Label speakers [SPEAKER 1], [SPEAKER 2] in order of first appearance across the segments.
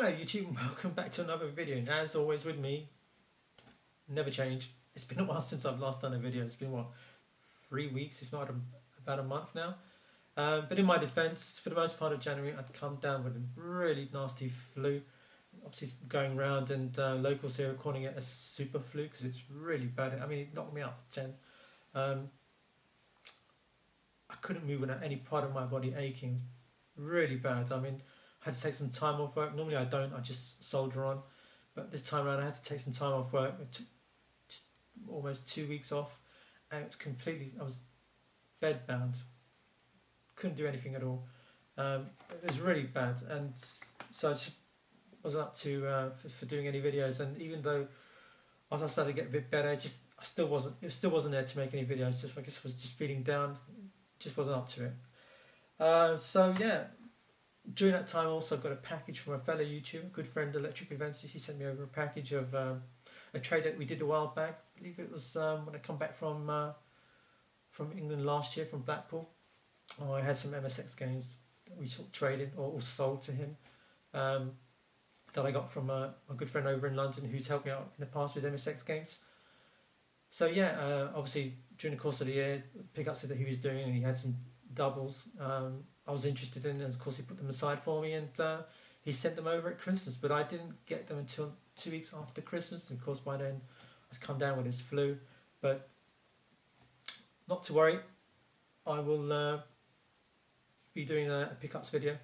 [SPEAKER 1] Hello YouTube, welcome back to another video, and as always with me, never change. It's been a while since I've last done a video. It's been what, 3 weeks, if not about a month now. But in my defence, for the most part of January I'd come down with a really nasty flu. Obviously going round, and locals here are calling it a super flu because it's really bad. I mean, it knocked me out for 10. I couldn't move without any part of my body aching. Really bad. I mean, I had to take some time off work. Normally I don't, I just soldier on. But this time around I had to take some time off work. I took just almost 2 weeks off, and it's completely, I was bedbound. Couldn't do anything at all. It was really bad, and so I just wasn't up to for doing any videos. And even though after I started to get a bit better, it still wasn't there to make any videos. Just I guess I was just feeling down, just wasn't up to it. So yeah, during that time I also got a package from a fellow YouTuber, good friend Electric Events. He sent me over a package of a trade that we did a while back. I believe it was when I come back from England last year, from Blackpool. I had some MSX games that we sort of traded or sold to him, that I got from a good friend over in London who's helped me out in the past with MSX games. So yeah, obviously during the course of the year, Pickup said that he was doing, and he had some doubles I was interested in, and of course he put them aside for me, and he sent them over at Christmas, but I didn't get them until 2 weeks after Christmas, and of course by then I'd come down with his flu. But not to worry, I will be doing a pickups video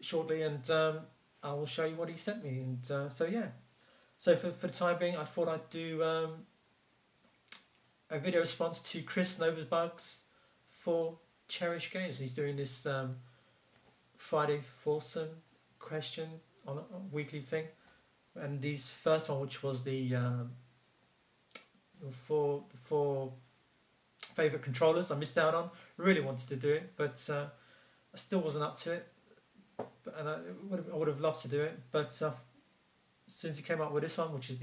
[SPEAKER 1] shortly, and I will show you what he sent me. And so yeah, so for the time being I thought I'd do a video response to Chris Novabug's for Cherished games. He's doing this Friday Foursome question on a weekly thing, and this first one, which was the four favourite controllers, I missed out on. Really wanted to do it, but I still wasn't up to it. And I would have loved to do it, but as soon as he came up with this one, which is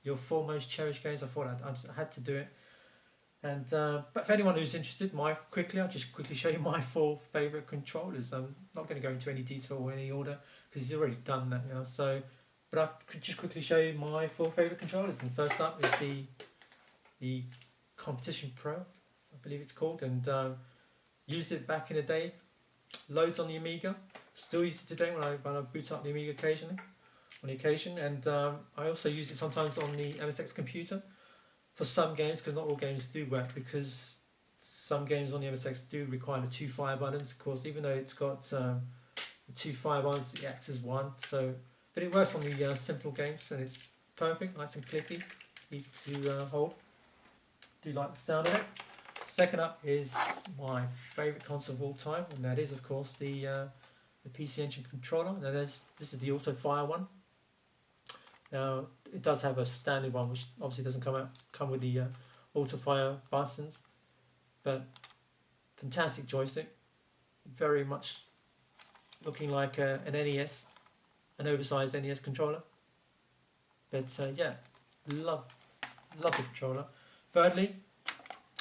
[SPEAKER 1] your four most cherished games, I thought I had to do it. And but for anyone who's interested, I'll just quickly show you my four favourite controllers. I'm not going to go into any detail or any order because he's already done that now. So, but I could just quickly show you my four favourite controllers. And first up is the Competition Pro, I believe it's called, and used it back in the day. Loads on the Amiga. Still use it today when I boot up the Amiga on the occasion, and I also use it sometimes on the MSX computer for some games, because not all games do work, because some games on the MSX do require the 2 fire buttons. Of course, even though it's got the 2 fire buttons, it acts as one. So, but it works on the simple games, and it's perfect, nice and clicky, easy to hold. Do like the sound of it. Second up is my favourite console of all time, and that is of course the PC Engine controller. Now this is the Auto Fire one. Now it does have a standard one, which obviously doesn't come with the Auto Fire buttons, but fantastic joystick, very much looking like an NES, an oversized NES controller. But yeah, love the controller. Thirdly,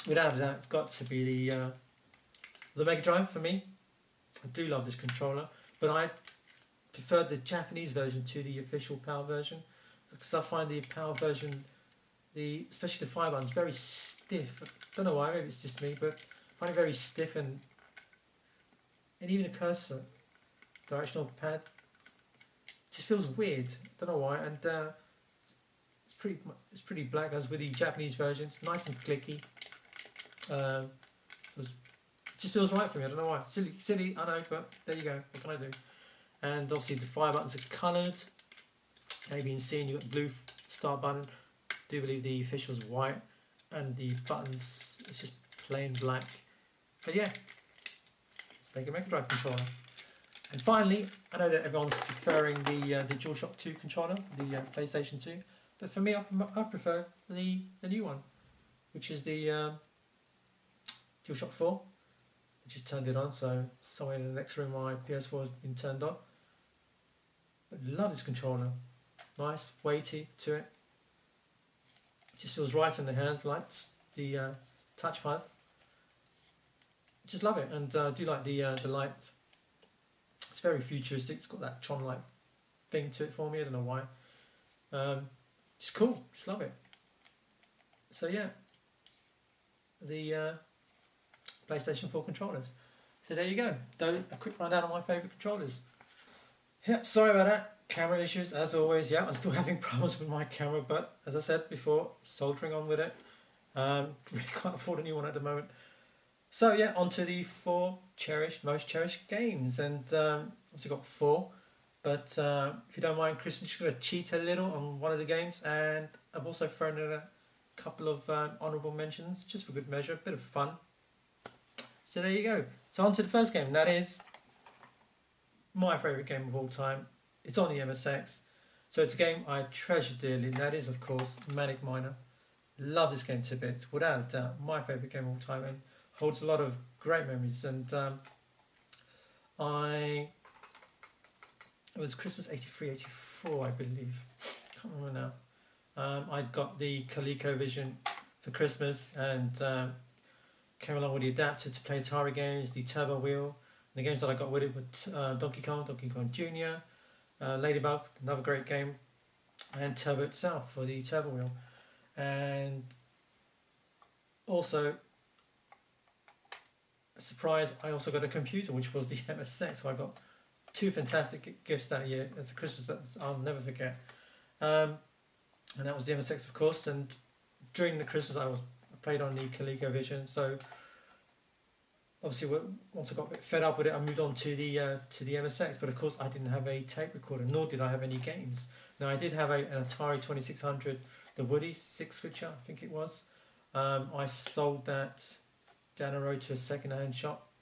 [SPEAKER 1] without a doubt, it's got to be the Mega Drive for me. I do love this controller, but I prefer the Japanese version to the official PAL version, because I find the PAL version, especially the fire buttons, very stiff. I don't know why, maybe it's just me, but I find it very stiff, and even the cursor, directional pad, just feels weird. I don't know why, and it's pretty black, as with the Japanese version. It's nice and clicky. Just feels right for me. I don't know why. Silly, I know, but there you go. What can I do? And obviously the fire buttons are coloured. A, B, and C, and you've got the blue start button. I do believe the official's white, and the buttons, it's just plain black. But yeah, Sega Mega Drive controller. And finally, I know that everyone's preferring the DualShock 2 controller, the PlayStation 2, but for me, I prefer the new one, which is the DualShock 4. I just turned it on, so somewhere in the next room my PS4 has been turned on. But love this controller. Nice, weighty to it. Just feels right in the hands, likes the touchpad. Just love it, and do like the light It's very futuristic. It's got that Tron-like thing to it for me. I don't know why. It's cool. Just love it. So yeah, the PlayStation 4 controllers. So there you go. A quick rundown of my favourite controllers. Yep, sorry about that. Camera issues, as always. Yeah, I'm still having problems with my camera, but as I said before, soldering on with it. Really can't afford a new one at the moment. So yeah, on to the 4 most cherished games, and obviously got 4. But if you don't mind, Chris, I'm just going to cheat a little on one of the games, and I've also thrown in a couple of honourable mentions, just for good measure, a bit of fun. So there you go. So on to the first game, and that is my favourite game of all time. It's on the MSX, so it's a game I treasure dearly, and that is, of course, Manic Miner. Love this game to bits, without a doubt, my favourite game of all time, and holds a lot of great memories. And it was Christmas 83, 84, I believe. Can't remember now. I got the ColecoVision for Christmas, and came along with the adapter to play Atari games, the Turbo Wheel. And the games that I got with it were Donkey Kong Jr., Ladybug, another great game, and Turbo itself for the Turbo Wheel. And also, a surprise, I also got a computer, which was the MSX. So I got 2 fantastic gifts that year as a Christmas that I'll never forget. And that was the MSX, of course. And during the Christmas, I played on the ColecoVision. So obviously, once I got a bit fed up with it, I moved on to the MSX. But of course, I didn't have a tape recorder, nor did I have any games. Now I did have an Atari 2600, the Woody 6-switcher, I think it was. I sold that down the road to a second-hand shop,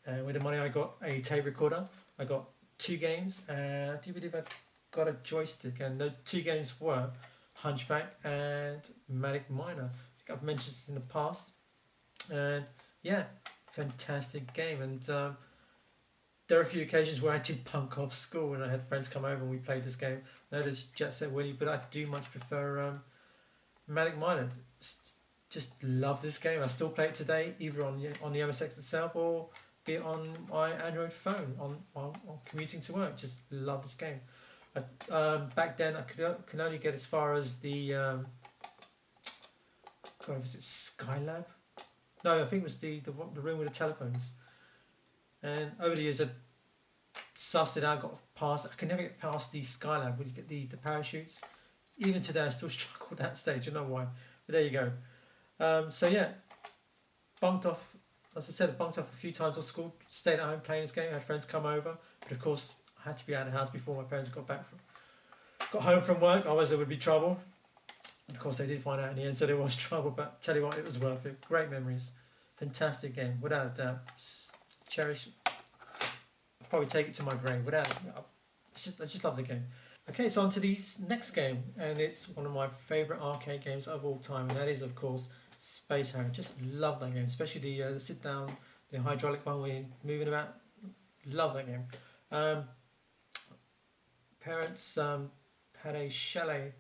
[SPEAKER 1] and with the money I got a tape recorder. I got 2 games, and I do believe I got a joystick, and the 2 games were Hunchback and Manic Miner. I think I've mentioned this in the past, and yeah, fantastic game. And there are a few occasions where I did bunk off school and I had friends come over and we played this game. I know there's Jet Set Willy, but I do much prefer Manic Miner. Just love this game. I still play it today, either on the MSX itself or be it on my Android phone on commuting to work. Just love this game. Back then, I could only get as far as the was it Skylab? No, I think it was the room with the telephones. And over the years, I sussed it out, got past. I can never get past the Skylab when you get the parachutes. Even today, I still struggle with that stage. I don't know why, but there you go. So yeah, bunked off. As I said, I bunked off a few times off school. Stayed at home playing this game. I had friends come over, but of course, I had to be out of the house before my parents got home from work. Otherwise, there would be trouble. And of course, they did find out in the end, so there was trouble. But tell you what, it was worth it. Great memories. Fantastic game, without a doubt. Cherished. I'll probably take it to my grave. Without it, I just love the game. Okay, so on to the next game, and it's one of my favourite arcade games of all time, and that is, of course, Space Harrier. Just love that game, especially the sit down, the hydraulic one where you're moving about. Love that game. Parents had a chalet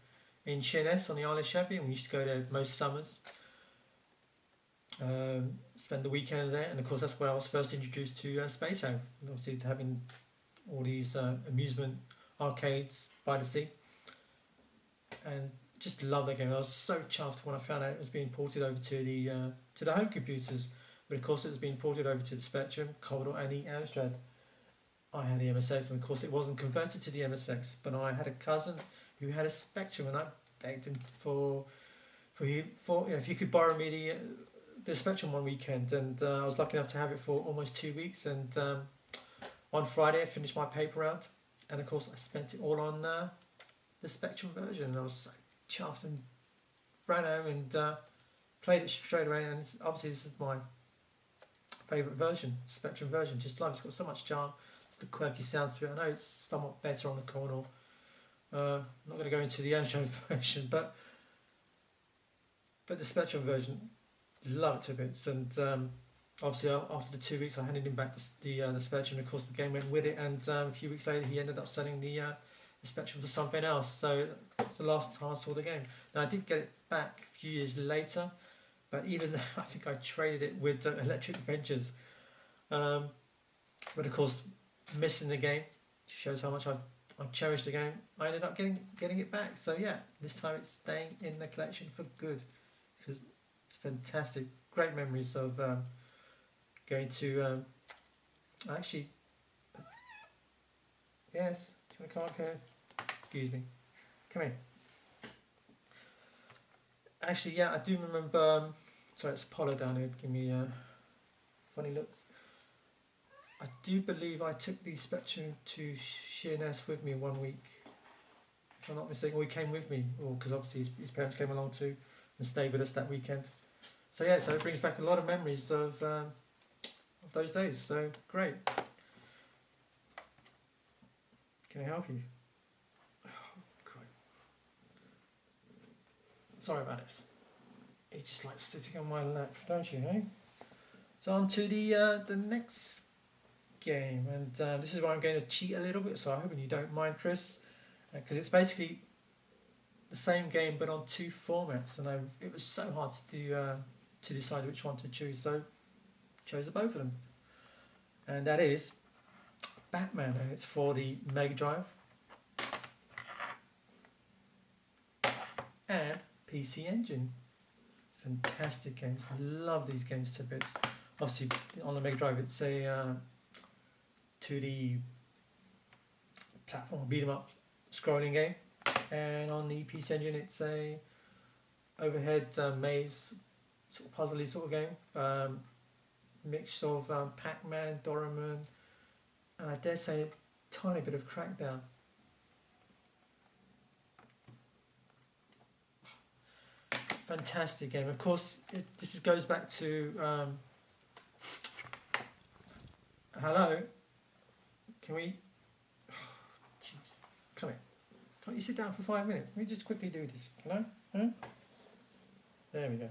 [SPEAKER 1] in Sheerness on the Isle of Sheppey, and we used to go there most summers. Spend the weekend there, and of course that's where I was first introduced to Space Harrier. Obviously, having all these amusement arcades by the sea, and just love that game. I was so chuffed when I found out it was being ported over to the home computers, but of course it was being ported over to the Spectrum, Commodore, and the Amstrad. I had the MSX, and of course it wasn't converted to the MSX, but I had a cousin who had a Spectrum, and I begged him for if he could borrow me the Spectrum one weekend, and I was lucky enough to have it for almost 2 weeks. And on Friday I finished my paper out, and of course I spent it all on the Spectrum version, and I was so chuffed and ran home and played it straight away. And obviously this is my favourite version, Spectrum version. Just love it. It's got so much charm, the quirky sounds to it. I know it's somewhat better on the Commodore. I'm not going to go into the Amstrad version, but the Spectrum version, love it to bits. And obviously after the 2 weeks I handed him back the Spectrum. Of course the game went with it, and a few weeks later he ended up selling the Spectrum for something else. So it's the last time I saw the game. Now I did get it back a few years later, but even though I think I traded it with Electric Ventures. But of course missing the game. It shows how much I've cherished the game. I ended up getting it back. So yeah, this time it's staying in the collection for good. It's fantastic. Great memories of going to actually. Yes, do you want to come up here? Excuse me. Come here. Actually, yeah, I do remember. Sorry, it's Apollo down here. Give me funny looks. I do believe I took the Spectrum to Sheerness with me 1 week. If I'm not mistaken, or he came with me, because obviously his parents came along too and stayed with us that weekend. So yeah, so it brings back a lot of memories of those days. So great. Can I help you? Oh, great. Sorry about this. It's just like sitting on my lap, don't you, hey? So on to the next game, and this is where I'm going to cheat a little bit, so I hope you don't mind, Chris, because it's basically the same game but on 2 formats, and it was so hard to do to decide which one to choose, so chose both of them, and that is Batman, and it's for the Mega Drive and PC Engine. Fantastic games. I love these games to bits. Obviously, on the Mega Drive, it's a 2D platform beat 'em up scrolling game, and on the PC Engine, it's a overhead maze sort of puzzly sort of game. Mix of Pac-Man, Doraemon, and I dare say a tiny bit of Crackdown. Fantastic game. Of course, this goes back to hello. Can we? Jeez, come here. Can't you sit down for 5 minutes? Let me just quickly do this. Can I? Huh? There we go.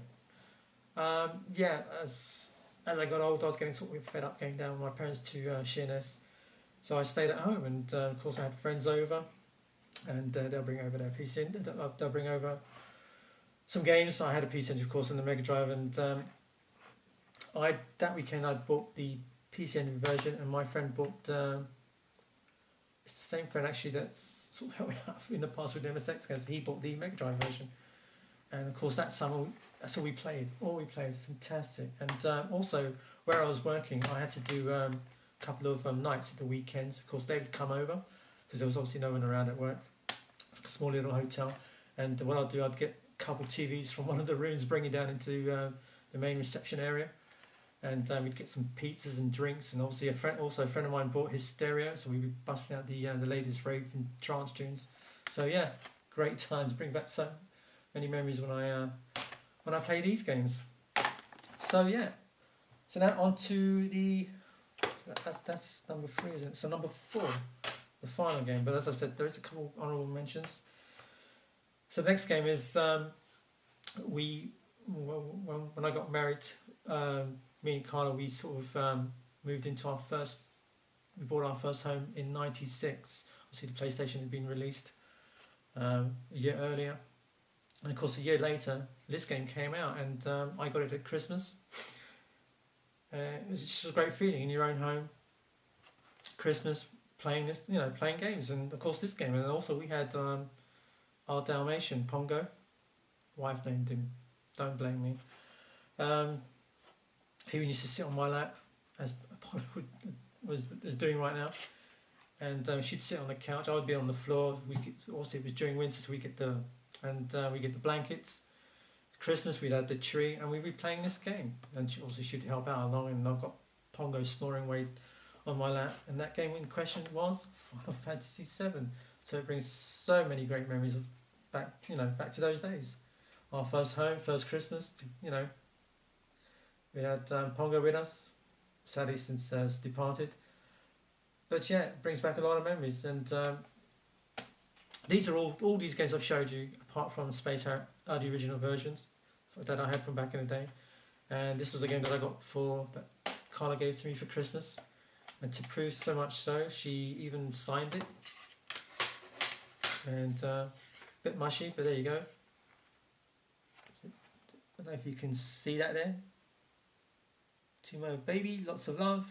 [SPEAKER 1] Yeah, as I got older, I was getting sort of fed up going down with my parents to Sheerness, so I stayed at home, and of course I had friends over, and they'll bring over their PC. They'll bring over some games. I had a PC Engine, of course, and the Mega Drive, and that weekend I bought the PC Engine version, and my friend bought. It's the same friend actually that's sort of helped me out in the past with the MSX games. He bought the Mega Drive version, and of course that summer that's all we played. Fantastic. And also where I was working, I had to do a couple of nights at the weekends. Of course they would come over because there was obviously no one around at work. It's a small little hotel, and what I'd do, I'd get a couple of TVs from one of the rooms, bring it down into the main reception area, and we'd get some pizzas and drinks, and obviously a friend of mine bought his stereo, so we'd be busting out the latest rave and trance tunes. So yeah, great times. Bring back so many memories when I play these games. So yeah, so now on to that's number 3, isn't it? So number 4, the final game. But as I said, there is a couple honourable mentions. So the next game is when I got married. Me and Carla, we sort of moved into we bought our first home in '96. Obviously the PlayStation had been released a year earlier. And of course a year later, this game came out, and I got it at Christmas. It was just a great feeling in your own home. Christmas, playing this, playing games, and of course this game. And also we had our Dalmatian, Pongo. Wife named him, don't blame me. He used to sit on my lap, as Apollo was doing right now, and she'd sit on the couch. I would be on the floor. Also it was during winter, so we get the blankets. Christmas we'd had the tree, and we'd be playing this game. And she'd help out along, and I've got Pongo snoring away on my lap. And that game in question was Final Fantasy VII. So it brings so many great memories of back to those days. Our first home, first Christmas. We had Pongo with us, sadly since has departed. But yeah, it brings back a lot of memories. And these are all these games I've showed you, apart from Space Harrier, are the original versions that I had from back in the day. And this was a game that I got that Carla gave to me for Christmas. And to prove so much so, she even signed it. And a bit mushy, but there you go. I don't know if you can see that there. To my baby, lots of love.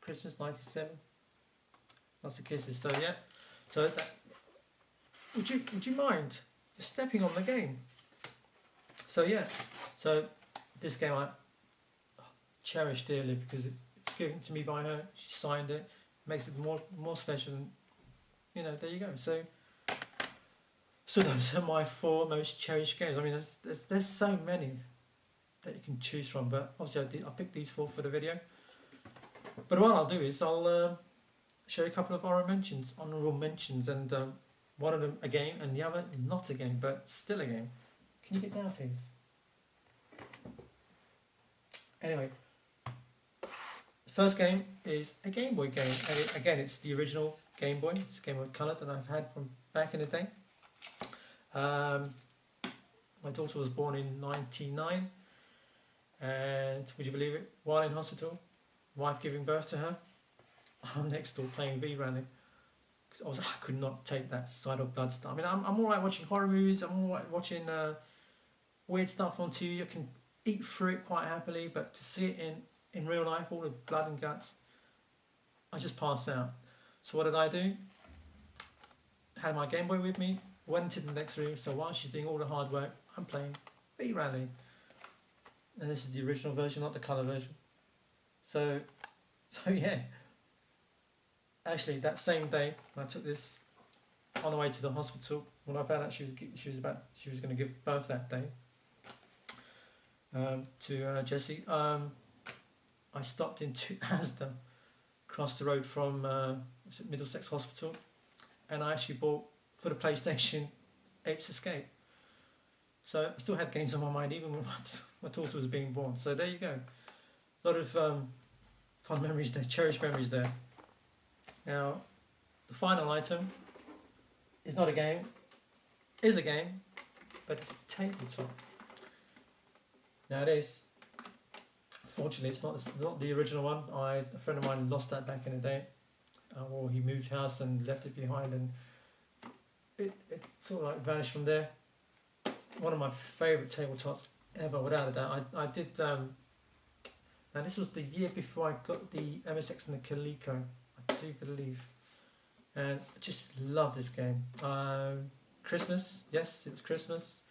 [SPEAKER 1] Christmas '97. Lots of kisses. So yeah. So that, would you mind stepping on the game? So yeah. So this game I cherish dearly because it's given to me by her. She signed it. Makes it more special. And, you know, there you go. So those are my 4 most cherished games. I mean, there's so many that you can choose from, but obviously I picked these 4 for the video. But what I'll do is I'll show you a couple of honourable mentions, and one of them a game and the other not a game, but still a game. Can you get down, please? Anyway, the first game is a Game Boy game, and again it's the original Game Boy. It's a Game Boy Color that I've had from back in the day. My daughter was born in '99, and would you believe it? While in hospital, wife giving birth to her, I'm next door playing V-Rally. Because I could not take that side of blood stuff. I mean, I'm alright watching horror movies, I'm alright watching weird stuff on TV. I can eat through it quite happily, but to see it in real life, all the blood and guts, I just pass out. So what did I do? Had my Game Boy with me, went into the next room, so while she's doing all the hard work, I'm playing V-Rally. And this is the original version, not the colour version. So yeah. Actually, that same day, when I took this on the way to the hospital, when I found out she was going to give birth that day to Jessie, I stopped into Asda, across the road from Middlesex Hospital, and I actually bought for the PlayStation Apes Escape. So I still had games on my mind even when my daughter was being born. So there you go, a lot of fun memories there, cherished memories there. Now, the final item is not a game, is a game, but it's a tabletop. Now this, fortunately, it's not the original one. A friend of mine lost that back in the day, or he moved house and left it behind, and it sort of like vanished from there. One of my favourite tabletops ever, without a doubt. I did. Now this was the year before I got the MSX and the Coleco, I do believe, and I just love this game. Christmas, yes, it was Christmas.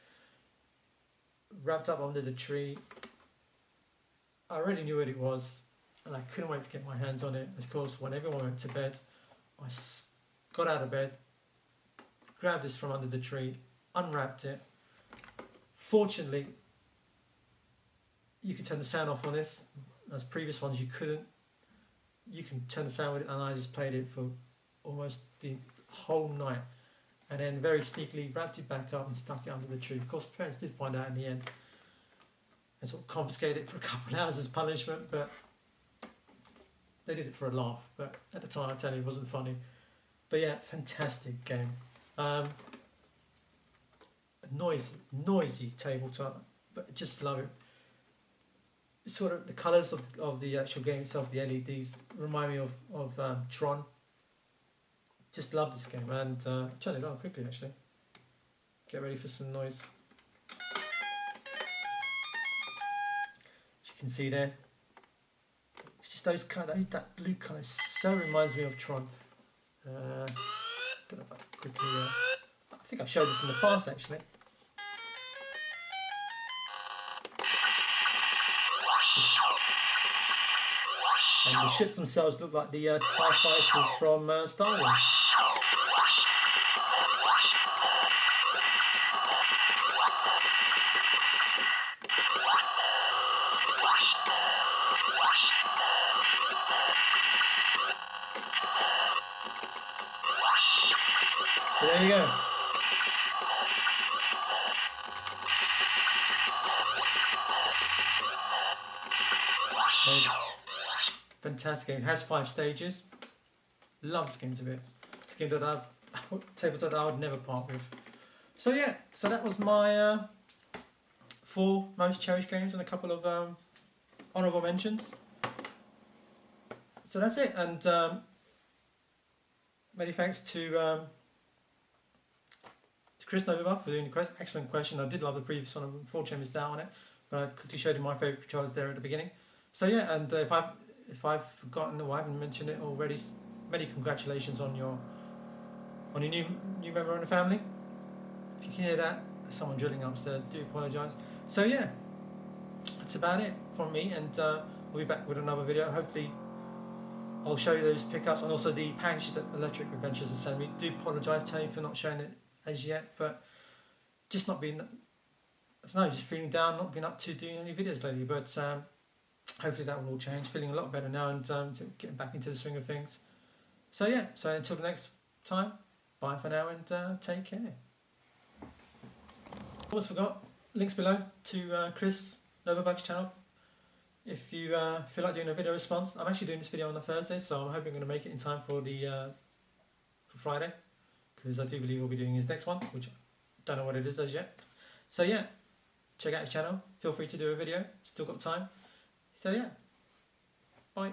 [SPEAKER 1] Wrapped up under the tree. I already knew what it was, and I couldn't wait to get my hands on it. Of course, when everyone went to bed, I got out of bed, grabbed this from under the tree, unwrapped it. Fortunately, you could turn the sound off on this. As previous ones, you couldn't. You can turn the sound with it, and I just played it for almost the whole night, and then very sneakily wrapped it back up and stuck it under the tree. Of course, parents did find out in the end and sort of confiscated it for a couple of hours as punishment, but they did it for a laugh. But at the time, I tell you, it wasn't funny. But yeah, fantastic game. Noisy tabletop, but I just love it. Sort of the colours of the actual game itself, the LEDs, remind me of Tron. Just love this game, and turn it on quickly actually. Get ready for some noise. As you can see there, it's just those colours, that blue colour so reminds me of Tron. Don't know if I can quickly. I think I've showed this in the past actually. And the ships themselves look like the TIE fighters from Star Wars. So there you go. Fantastic game. It has 5 stages. Love this game to bits. It's a game that tabletop that I would never part with. So yeah, so that was my 4 most cherished games and a couple of honourable mentions. So that's it, and many thanks to Chris Novabug for doing the excellent question. I did love the previous one. Unfortunately, I missed out on it, but I quickly showed you my favourite controllers there at the beginning. So yeah, and if I've forgotten or I haven't mentioned it already, many congratulations on your new member in the family. If you can hear that, there's someone drilling upstairs. Do apologise. So yeah, that's about it from me, and we'll be back with another video. Hopefully, I'll show you those pickups and also the package that Electric Adventures has sent me. Do apologise, Tony, for not showing it as yet, but just not being, I don't know, just feeling down, not being up to doing any videos lately. But hopefully that will all change. Feeling a lot better now and getting back into the swing of things. So yeah, so until the next time, bye for now and take care. Almost forgot, links below to Chris Novabug's channel. If you feel like doing a video response, I'm actually doing this video on a Thursday, so I'm hoping I'm going to make it in time for the for Friday, because I do believe we'll be doing his next one, which I don't know what it is as yet. So yeah, check out his channel. Feel free to do a video. Still got time. So yeah, bye.